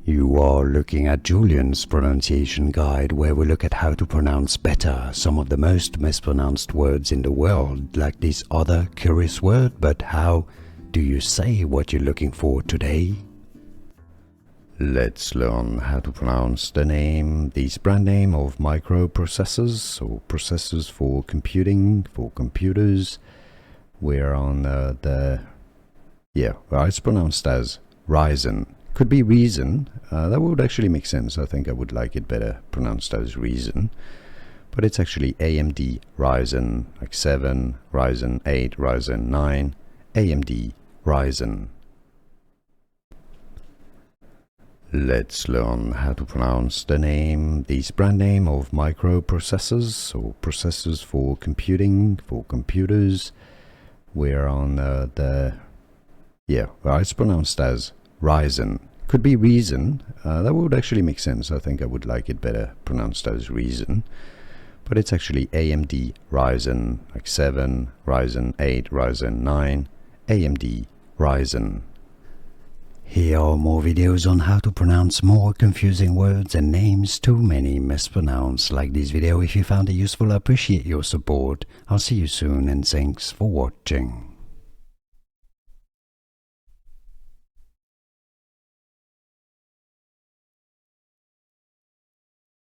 You are looking at Julian's pronunciation guide, where we look at how to pronounce better some of the most mispronounced words in the world, like this other curious word. But how do you say what you're looking for today? Let's learn how to pronounce this brand name of microprocessors, or processors for computing, for computers. We're on it's pronounced as Ryzen. Could be reason. That would actually make sense. I think I would like it better pronounced as reason. But it's actually AMD Ryzen, like 7, Ryzen 8, Ryzen 9, AMD Ryzen. Let's learn how to pronounce this brand name of microprocessors, or processors for computing, for computers. We're on it's pronounced as Ryzen. Could be reason. That would actually make sense. I think I would like it better pronounced as reason. But it's actually AMD Ryzen, like 7, Ryzen 8, Ryzen 9, AMD Ryzen. Here are more videos on how to pronounce more confusing words and names too many mispronounced. Like this video if you found it useful. I appreciate your support. I'll see you soon, and thanks for watching.